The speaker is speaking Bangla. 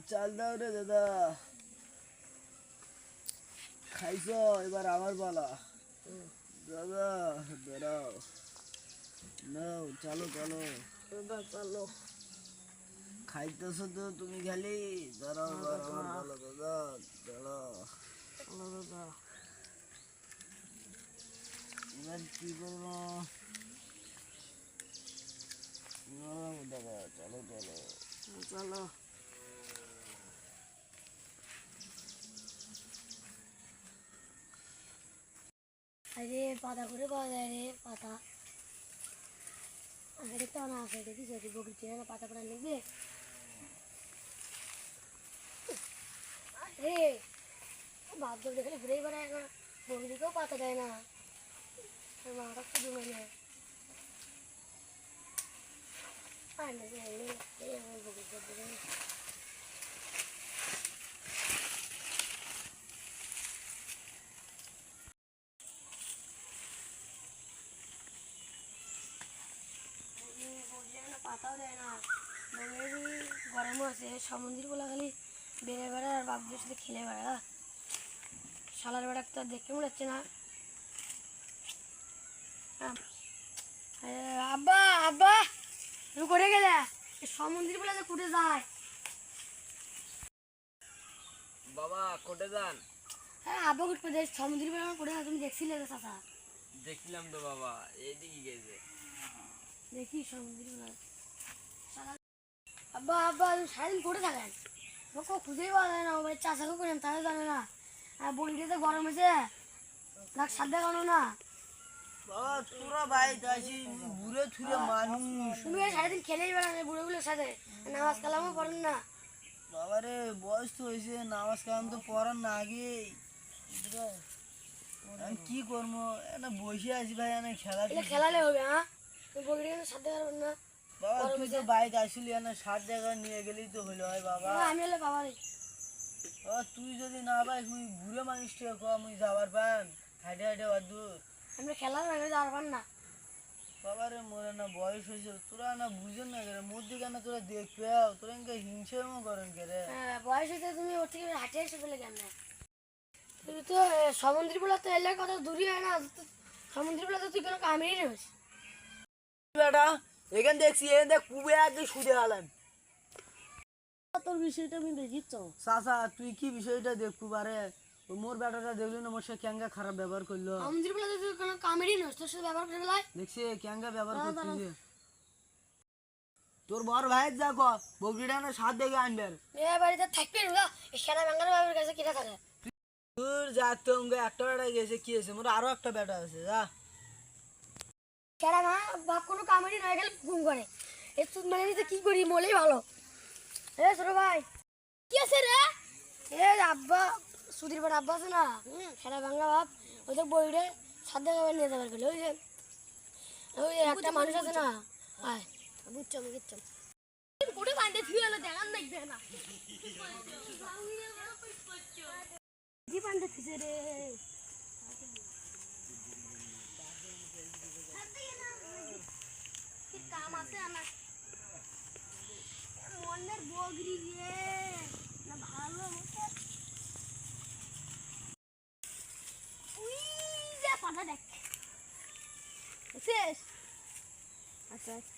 চাল দাও রে দাদা। খাইছো, এবার আমার পালা। দাদা দাঁড়াও, নাও চলো চলো। দাদা চলো। খাইতেছো তো তুমি খালি, দাঁড়াও এবার আমার পালা। দাদা দাঁড়াও। চলো দাদা। এবার কি করবো? দাদা চলো চলো চলো। আরে পাতা করে পাওয়া যায় রে, পাতা আগে দেখতে না, আগে দেখি যদি বকরি চেয়ে না পাতা করে লিখবে। আরে বাধ্য দেখলে ঘুরেই বেড়ায় না, বকরিকেও পাতা দেয় না, মাটা শুধু মানে পাতাও দেয় না। গরমও আছে, সমুদ্রের বলা খালি বেড়ে বেড়ায় আর বাবুদের সাথে খেলে বেড়া। শালার বেড়া তো দেখতে মনে হচ্ছে না। আব্বা আব্বা তুমি করে গেলে, সমুদ্রের বলে যে কুটে যায়। বাবা কোটে যান? হ্যাঁ আব্বা কুটবে, সমুদ্রের বেলা করে যায়, তুমি দেখছিলে তো চাচা? দেখলাম তো বাবা, এইদিকে গেছে। দেখি সমুদ্রের বেলা। আব্বা আব্বা তুমি সারাদিন করে থাকেন, আমাকে খুঁজেই পাওয়া যায় না। ও ভাই চাচাকে করেন তারা জানে না, আর বলিতে গরম হয়েছে রাখ সাত দেখানো না। বাবা তোরা ভাই আসি ঘুরে থুরে মানুষ। তুমি সারাদিন খেলেই বেড়ান বুড়োগুলোর সাথে, নামাজ কালামও পড়েন না। বাবারে বয়স তো হয়েছে, নামাজ কালাম তো পড়ার না আগে। আমি কি করবো, না বসে আছি ভাই, না খেলা। এটা খেলালে হবে? হ্যাঁ তুমি বকরি সাথে পারবেন না। বাবা তুই তো বাইক আসলি, না 60 জায়গা নিয়ে গেলেই তো হলো হয় বাবা। আমি হলে বাবারই। বাবা তুই যদি না পাইস, মুই ঘুরে মানুষটা মুই যাবার পান হাইটে হাইটে দূর। আমরা খেলার আগে যাওয়ার পার না। বাবারে মোরে না বয়স হয়েছে, তোরা না বুঝেন না কেন মোর দিকে না, তোরা দেখবে তোরা ইনকা হিংসেও করেন কে রে? হ্যাঁ বয়স হয়েছে, তুমি ওর থেকে হাঁটে এসে ফেলে কেমন? তুমি তো সমুদ্র বলা তো এলার কথা দূরই হয় না, সমুদ্র বলা তো তুই কোনো কামেরই নেই। বেটা এখান দেখছি, এখান দেখ পুবে আগে সুদে হালাম। তোর বিষয়টা আমি দেখিচ্ছ। চাচা তুই কি বিষয়টা দেখবো পারে? মোর বেটাটা দেখলি না, মোর সে ক্যাঙ্গা খারাপ ব্যবহার করলো। সমুদ্র বলা তো তুই কোনো কামেরই নয়, তোর সাথে ব্যবহার করে ফেলায়। দেখছি ক্যাঙ্গা ব্যবহার করতেছে। তোর বড় ভাই যা কো বকরিটা না 7 দেখে আনবেন। মেয়ে বাড়িতে থাকবে না, সেনা বাঙালি বাবার কাছে কিনা থাকে। তোর যাতে অঙ্গে একটা বেটা গেছে, কি আছে মোর আরো একটা বেটা আছে যা। সেনা মা বাপ কোনো কামেরই নয়, গেলে ঘুম করে। এ তুই মানে নিতে কি করি মলেই ভালো। এ ছোট ভাই কি আছে রে? এ আব্বা সুধীর বাড়ি আব্বা আছে না, সেনা বাংলা বাপ, ওদের বইরে সাত দেখা নিয়ে যাবার গেলে ওই যে একটা মানুষ আছে না। আয় বুঝছো আমি বুঝছো কোটে বাঁধে থুয়ে এলো, দেখান দেখবে না জি বাঁধে থুছে রে। কাম আছে আমার মনের বগরি রে না ভালো মতো। উই যে পাটা দেখ শেষ। আচ্ছা আচ্ছা